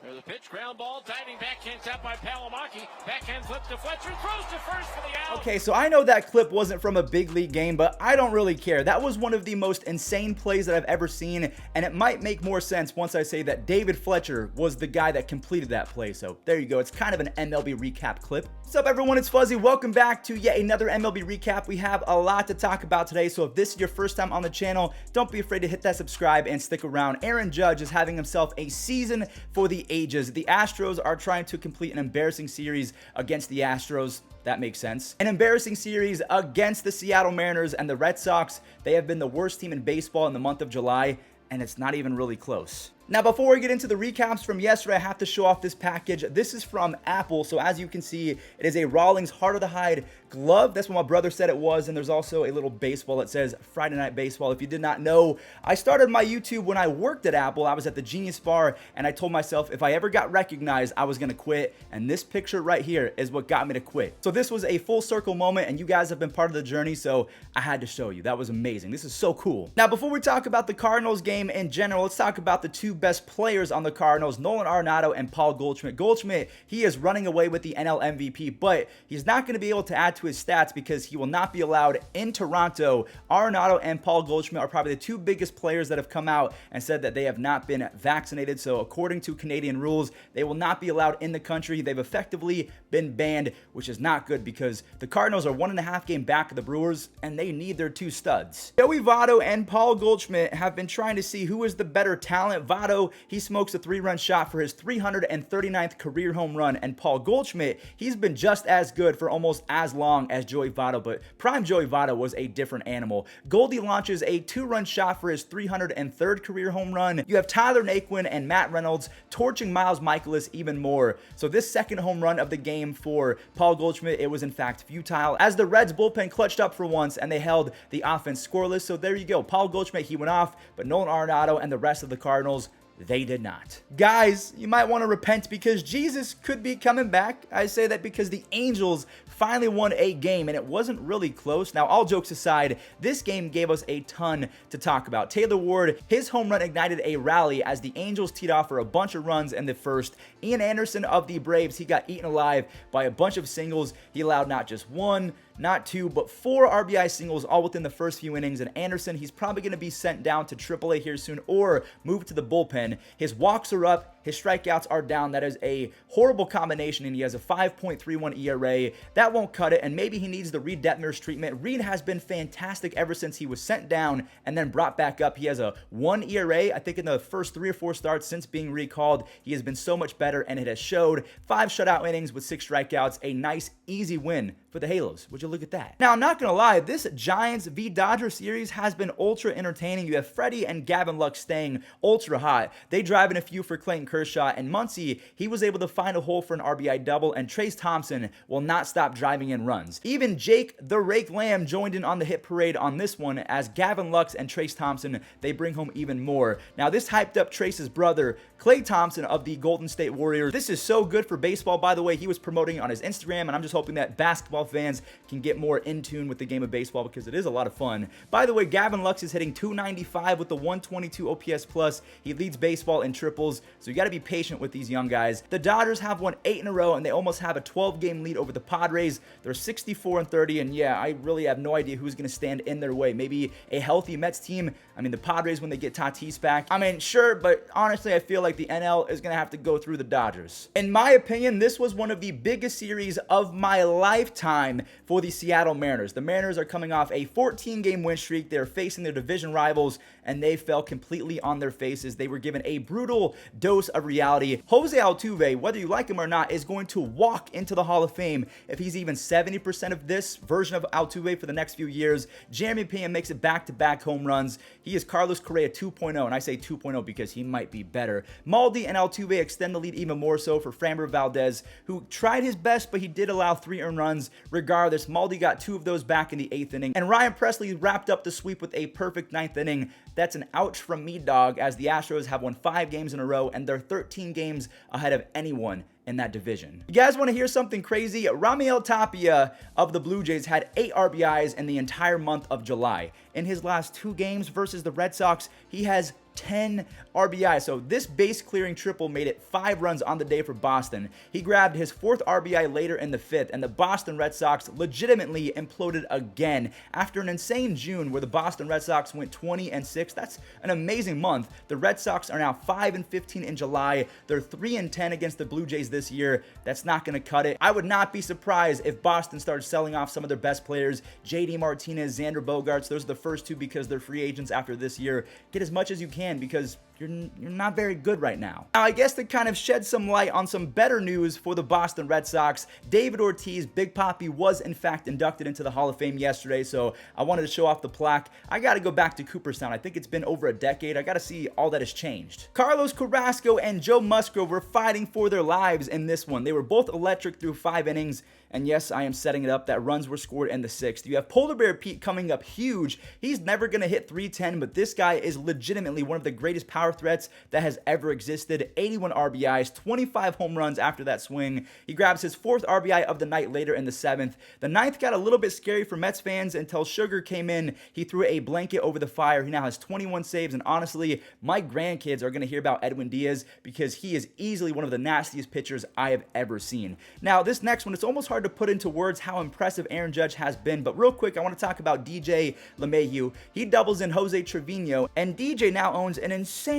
There's a pitch, ground ball, diving backhand tap by Palomaki. Backhand flips to Fletcher, throws to first for the out. Okay, so I know that clip wasn't from a big league game, but I don't really care. That was one of the most insane plays that I've ever seen, and it might make more sense once I say that David Fletcher was the guy that completed that play. So there you go. It's kind of an MLB recap clip. What's up, everyone? It's Fuzzy. Welcome back to yet another MLB recap. We have a lot to talk about today, so if this is your first time on the channel, don't be afraid to hit that subscribe and stick around. Aaron Judge is having himself a season for the ages. The Astros are trying to complete an embarrassing series against the Astros. That makes sense. An embarrassing series against the Seattle Mariners and the Red Sox. They have been the worst team in baseball in the month of July, and it's not even really close. Now, before we get into the recaps from yesterday, I have to show off this package. This is from Apple, so as you can see, it is a Rawlings Heart of the Hide glove. That's what my brother said it was, and there's also a little baseball that says Friday Night Baseball. If you did not know, I started my YouTube when I worked at Apple. I was at the Genius Bar, and I told myself if I ever got recognized, I was going to quit, and this picture right here is what got me to quit. So this was a full circle moment, and you guys have been part of the journey, so I had to show you. That was amazing. This is so cool. Now, before we talk about the Cardinals game in general, let's talk about the two best players on the Cardinals, Nolan Arenado and Paul Goldschmidt. Goldschmidt, he is running away with the NL MVP, but he's not going to be able to add to his stats because he will not be allowed in Toronto. Arenado and Paul Goldschmidt are probably the two biggest players that have come out and said that they have not been vaccinated. So according to Canadian rules, they will not be allowed in the country. They've effectively been banned, which is not good because the Cardinals are 1.5 games back of the Brewers and they need their two studs. Joey Votto and Paul Goldschmidt have been trying to see who is the better talent. Votto, he smokes a 3-run shot for his 339th career home run, and Paul Goldschmidt, he's been just as good for almost as long as Joey Votto, but prime Joey Votto was a different animal. Goldie launches a 2-run shot for his 303rd career home run. You have Tyler Naquin and Matt Reynolds torching Miles Mikolas even more. So this second home run of the game for Paul Goldschmidt, it was in fact futile, as the Reds bullpen clutched up for once and they held the offense scoreless. So there you go. Paul Goldschmidt, he went off, but Nolan Arenado and the rest of the Cardinals, they did not. Guys, you might want to repent because Jesus could be coming back. I say that because the Angels finally won a game and it wasn't really close. Now, all jokes aside, this game gave us a ton to talk about. Taylor Ward, his home run ignited a rally as the Angels teed off for a bunch of runs in the first. Ian Anderson of the Braves, he got eaten alive by a bunch of singles. He allowed not just one, not two, but 4 RBI singles all within the first few innings. And Anderson, he's probably going to be sent down to AAA here soon or moved to the bullpen. His walks are up, his strikeouts are down. That is a horrible combination, and he has a 5.31 ERA. That won't cut it, and maybe he needs the Reed Detmers treatment. Reed has been fantastic ever since he was sent down and then brought back up. He has a 1 ERA, I think in the first 3 or 4 starts since being recalled. He has been so much better, and it has showed. 5 shutout innings with 6 strikeouts, a nice, easy win for the Halos. Would you look at that? Now, I'm not going to lie, this Giants v. Dodgers series has been ultra entertaining. You have Freddie and Gavin Lux staying ultra hot. They drive in a few for Clayton Kershaw, and Muncy, he was able to find a hole for an RBI double, and Trace Thompson will not stop driving in runs. Even Jake the Rake Lamb joined in on the hit parade on this one as Gavin Lux and Trace Thompson, they bring home even more. Now, this hyped up Trace's brother, Klay Thompson of the Golden State Warriors. This is so good for baseball, by the way. He was promoting it on his Instagram, and I'm just hoping that basketball fans can get more in tune with the game of baseball because it is a lot of fun. By the way, Gavin Lux is hitting 295 with the 122 OPS plus. He leads baseball in triples, so you got to be patient with these young guys. The Dodgers have won 8 in a row, and they almost have a 12-game lead over the Padres. They're 64-30, and yeah, I really have no idea who's going to stand in their way. Maybe a healthy Mets team. I mean, the Padres when they get Tatis back. I mean, sure, but honestly, I feel like the NL is going to have to go through the Dodgers. In my opinion, this was one of the biggest series of my lifetime for the Seattle Mariners. The Mariners are coming off a 14-game win streak. They're facing their division rivals, and they fell completely on their faces. They were given a brutal dose of reality. Jose Altuve, whether you like him or not, is going to walk into the Hall of Fame if he's even 70% of this version of Altuve for the next few years. Jeremy Pena makes it back-to-back home runs. He is Carlos Correa 2.0, and I say 2.0 because he might be better. Maldi and Altuve extend the lead even more so for Framber Valdez, who tried his best, but he did allow 3 earned runs. Regardless, Maldi got 2 of those back in the 8th inning, and Ryan Presley wrapped up the sweep with a perfect 9th inning. That's an ouch from me, dog, as the Astros have won 5 games in a row, and they're 13 games ahead of anyone in that division. You guys want to hear something crazy? Raimel Tapia of the Blue Jays had 8 RBIs in the entire month of July. In his last 2 games versus the Red Sox, he has 10 RBI. So this base clearing triple made it 5 runs on the day for Boston. He grabbed his 4th RBI later in the 5th, and the Boston Red Sox legitimately imploded again after an insane June where the Boston Red Sox went 20-6. That's an amazing month. The Red Sox are now 5-15 in July. They're 3-10 against the Blue Jays this year. That's not going to cut it. I would not be surprised if Boston starts selling off some of their best players. JD Martinez, Xander Bogaerts, those are the first two because they're free agents after this year. Get as much as you can because you're not very good right now. Now, I guess to kind of shed some light on some better news for the Boston Red Sox, David Ortiz, Big Papi, was in fact inducted into the Hall of Fame yesterday, so I wanted to show off the plaque. I got to go back to Cooperstown. I think it's been over a decade. I got to see all that has changed. Carlos Carrasco and Joe Musgrove were fighting for their lives in this one. They were both electric through 5 innings, and yes, I am setting it up that runs were scored in the 6th. You have Polar Bear Pete coming up huge. He's never going to hit 310, but this guy is legitimately one of the greatest power threats that has ever existed. 81 RBIs, 25 home runs after that swing. He grabs his 4th RBI of the night later in the 7th. The 9th got a little bit scary for Mets fans until Sugar came in. He threw a blanket over the fire. He now has 21 saves, and honestly, my grandkids are going to hear about Edwin Diaz because he is easily one of the nastiest pitchers I have ever seen. Now, this next one, it's almost hard to put into words how impressive Aaron Judge has been, but real quick, I want to talk about DJ LeMahieu. He doubles in Jose Trevino, and DJ now owns an insane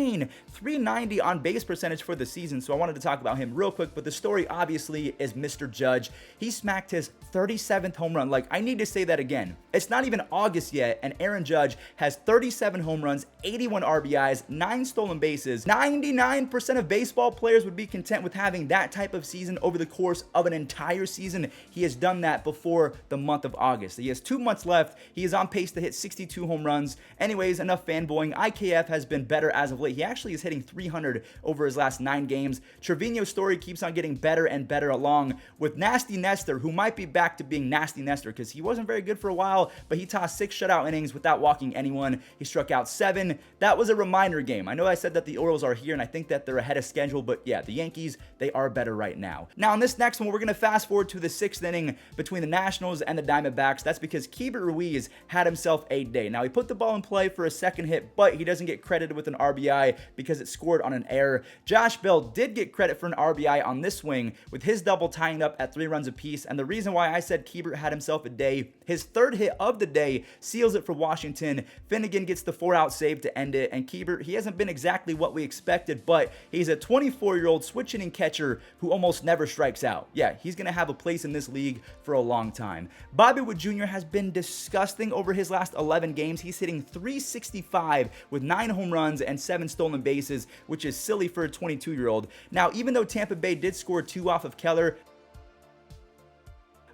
390 on base percentage for the season, so I wanted to talk about him real quick, but the story obviously is Mr. Judge. He smacked his 37th home run. Like, I need to say that again. It's not even August yet, and Aaron Judge has 37 home runs, 81 RBIs, 9 stolen bases. 99% of baseball players would be content with having that type of season over the course of an entire season. He has done that before the month of August. He has 2 months left. He is on pace to hit 62 home runs. Anyways, enough fanboying. IKF has been better as of late. He actually is hitting 300 over his last 9 games. Trevino's story keeps on getting better and better along with Nasty Nestor, who might be back to being Nasty Nestor because he wasn't very good for a while, but he tossed 6 shutout innings without walking anyone. He struck out 7. That was a reminder game. I know I said that the Orioles are here, and I think that they're ahead of schedule, but yeah, the Yankees, they are better right now. Now, in this next one, we're going to fast forward to the 6th inning between the Nationals and the Diamondbacks. That's because Keibert Ruiz had himself a day. Now, he put the ball in play for a second hit, but he doesn't get credited with an RBI because it scored on an error. Josh Bell did get credit for an RBI on this swing with his double tying up at 3 runs apiece, and the reason why I said Keibert had himself a day, his 3rd hit of the day seals it for Washington. Finnegan gets the 4-out save to end it, and Keibert, he hasn't been exactly what we expected, but he's a 24-year-old switch-hitting catcher who almost never strikes out. Yeah, he's going to have a place in this league for a long time. Bobby Wood Jr. has been disgusting over his last 11 games. He's hitting .365 with 9 home runs and 7 stolen bases, which is silly for a 22-year-old. Now, even though Tampa Bay did score 2 off of Keller,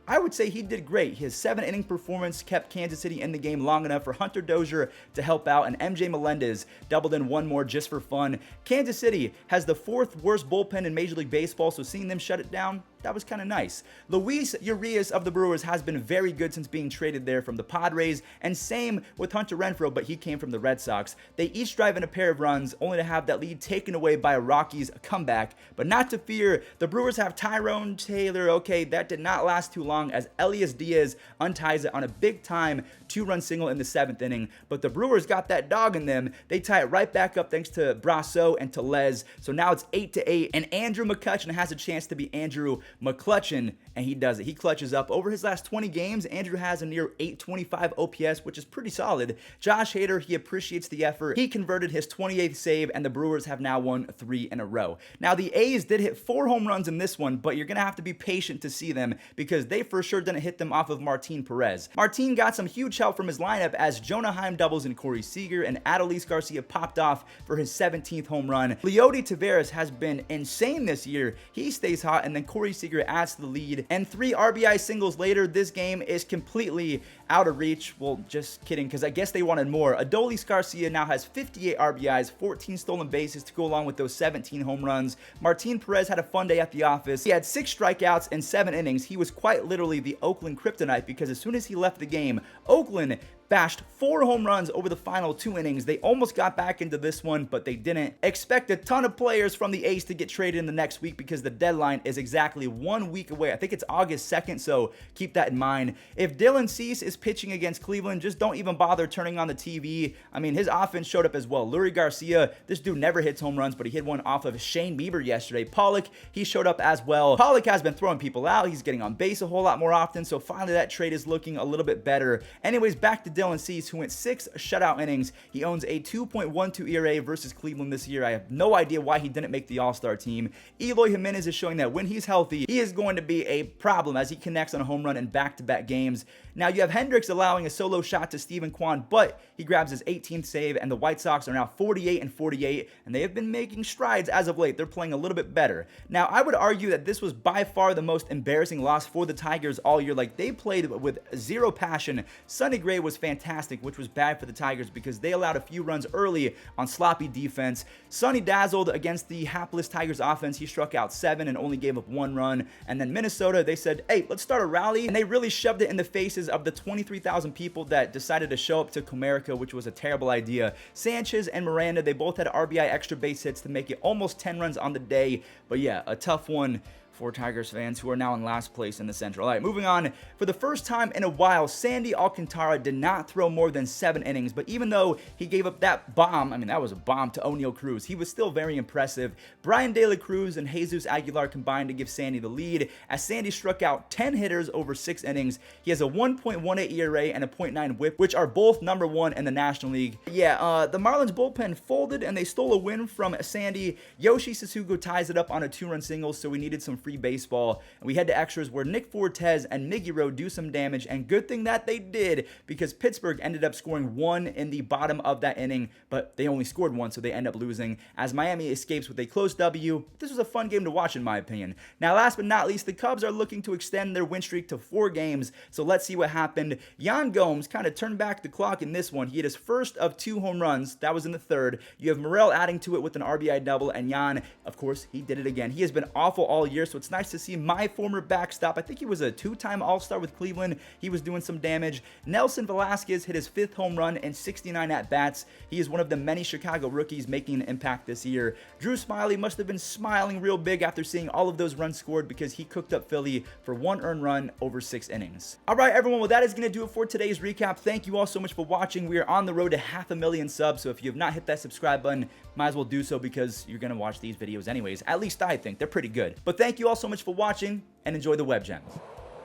I would say he did great. His 7-inning performance kept Kansas City in the game long enough for Hunter Dozier to help out, and MJ Melendez doubled in 1 more just for fun. Kansas City has the 4th worst bullpen in Major League Baseball, so seeing them shut it down, that was kind of nice. Luis Urias of the Brewers has been very good since being traded there from the Padres, and same with Hunter Renfroe, but he came from the Red Sox. They each drive in a pair of runs, only to have that lead taken away by a Rockies comeback. But not to fear, the Brewers have Tyrone Taylor. Okay, that did not last too long as Elias Diaz unties it on a big-time 2-run single in the 7th inning. But the Brewers got that dog in them. They tie it right back up thanks to Brasso and Tellez. So now it's 8-8, and Andrew McCutchen has a chance to be Andrew McClutchen, and he does it. He clutches up. Over his last 20 games, Andrew has a near 825 OPS, which is pretty solid. Josh Hader, he appreciates the effort. He converted his 28th save, and the Brewers have now won 3 in a row. Now, the A's did hit 4 home runs in this one, but you're going to have to be patient to see them because they for sure didn't hit them off of Martin Perez. Martin got some huge help from his lineup as Jonah Heim doubles and Corey Seager, and Adolis Garcia popped off for his 17th home run. Leody Taveras has been insane this year. He stays hot, and then Corey Seager adds to the lead, and 3 RBI singles later, this game is completely out of reach. Well, just kidding, because I guess they wanted more. Adolis Garcia now has 58 RBIs, 14 stolen bases to go along with those 17 home runs. Martin Perez had a fun day at the office. He had 6 strikeouts in 7 innings. He was quite literally the Oakland kryptonite because as soon as he left the game, Oakland bashed 4 home runs over the final 2 innings. They almost got back into this one, but they didn't. Expect a ton of players from the A's to get traded in the next week because the deadline is exactly 1 week away. I think it's August 2nd, so keep that in mind. If Dylan Cease is pitching against Cleveland, just don't even bother turning on the TV. I mean, his offense showed up as well. Lurie Garcia, this dude never hits home runs, but he hit one off of Shane Bieber yesterday. Pollock, he showed up as well. Pollock has been throwing people out. He's getting on base a whole lot more often, so finally that trade is looking a little bit better. Anyways, back to Dylan Cease, who went 6 shutout innings. He owns a 2.12 ERA versus Cleveland this year. I have no idea why he didn't make the All-Star team. Eloy Jimenez is showing that when he's healthy, he is going to be a problem as he connects on a home run in back-to-back games. Now, you have Hendricks allowing a solo shot to Steven Kwan, but he grabs his 18th save, and the White Sox are now 48-48, and they have been making strides as of late. They're playing a little bit better. Now, I would argue that this was by far the most embarrassing loss for the Tigers all year. Like, they played with zero passion. Sonny Gray was fantastic, which was bad for the Tigers because they allowed a few runs early on sloppy defense. Sonny dazzled against the hapless Tigers offense. He struck out 7 and only gave up 1 run. And then Minnesota, they said, hey, let's start a rally. And they really shoved it in the faces of the 23,000 people that decided to show up to Comerica, which was a terrible idea. Sanchez and Miranda, they both had RBI extra base hits to make it almost 10 runs on the day. But yeah, a tough one for Tigers fans, who are now in last place in the Central. All right, moving on. For the first time in a while, Sandy Alcantara did not throw more than 7 innings, but even though he gave up that bomb, I mean, that was a bomb to O'Neal Cruz, he was still very impressive. Brian De La Cruz and Jesus Aguilar combined to give Sandy the lead, as Sandy struck out 10 hitters over 6 innings. He has a 1.18 ERA and a .9 whip, which are both number 1 in the National League. Yeah, the Marlins bullpen folded, and they stole a win from Sandy. Yoshi Sasugo ties it up on a 2-run single, so we needed some free baseball, and we head to extras where Nick Fortes and Miggy Rowe do some damage, and good thing that they did, because Pittsburgh ended up scoring 1 in the bottom of that inning, but they only scored 1, so they end up losing, as Miami escapes with a close W. This was a fun game to watch, in my opinion. Now, last but not least, the Cubs are looking to extend their win streak to 4 games, so let's see what happened. Yan Gomes kind of turned back the clock in this one. He hit his first of 2 home runs. That was in the 3rd. You have Morel adding to it with an RBI double, and Yan, of course, he did it again. He has been awful all year, so it's nice to see my former backstop. I think he was a 2-time All-Star with Cleveland. He was doing some damage. Nelson Velasquez hit his 5th home run and 69 at-bats. He is one of the many Chicago rookies making an impact this year. Drew Smyly must have been smiling real big after seeing all of those runs scored, because he cooked up Philly for 1 earned run over 6 innings. All right, everyone, well, that is going to do it for today's recap. Thank you all so much for watching. We are on the road to 500,000 subs, so if you have not hit that subscribe button, might as well do so, because you're going to watch these videos anyways. At least I think. They're pretty good. But thank you all so much for watching, and enjoy the web gems.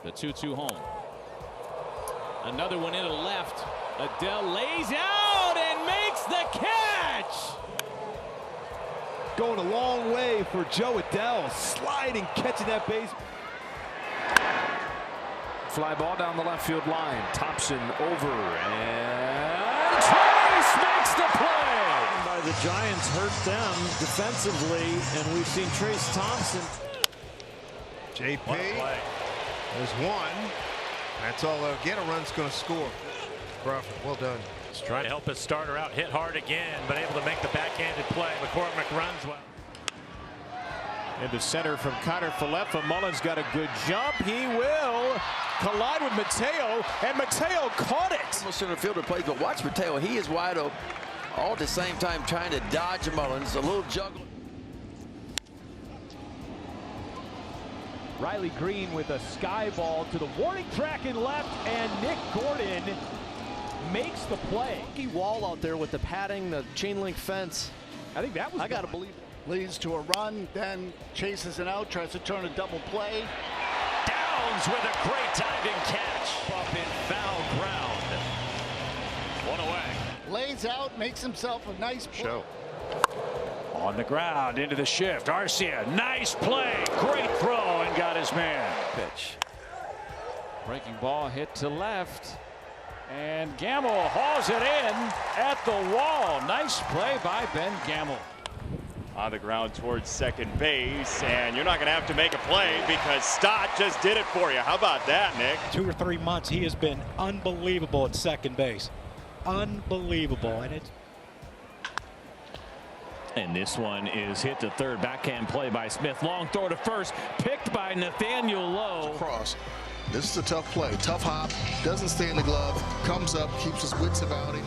The 2-2 home. Another one into left. Adele lays out and makes the catch. Going a long way for Joe Adele, sliding, catching that base. Fly ball down the left field line. Thompson over, and Trace makes the play. By the Giants hurt them defensively, and we've seen Trace Thompson. JP, there's 1. That's all they'll get. A run's going to score. Crawford, well done. He's trying to help his starter out, hit hard again, but able to make the backhanded play. McCormick runs well. Into center from Connor Falefa. Mullins got a good jump. He will collide with Mateo, and Mateo caught it. Almost center fielder plays, but watch Mateo. He is wide open, all at the same time trying to dodge Mullins. A little juggle. Riley Green with a sky ball to the warning track in left, and Nick Gordon makes the play. Wall out there with the padding, the chain link fence. I think that was. I got to believe it. Leads to a run, then chases it out, tries to turn a double play. Downs with a great diving catch. Up in foul ground. 1 away. Lays out, makes himself a nice play. On the ground, into the shift. Arcia, nice play. Great throw, and got his man. Pitch. Breaking ball hit to left. And Gamble hauls it in at the wall. Nice play by Ben Gamble. On the ground towards second base, and you're not going to have to make a play because Stott just did it for you. How about that, Nick? 2 or 3 months, he has been unbelievable at second base. Unbelievable. And this one is hit to third. Backhand play by Smith. Long throw to first. Picked by Nathaniel Lowe. Cross. This is a tough play. Tough hop. Doesn't stay in the glove. Comes up. Keeps his wits about him.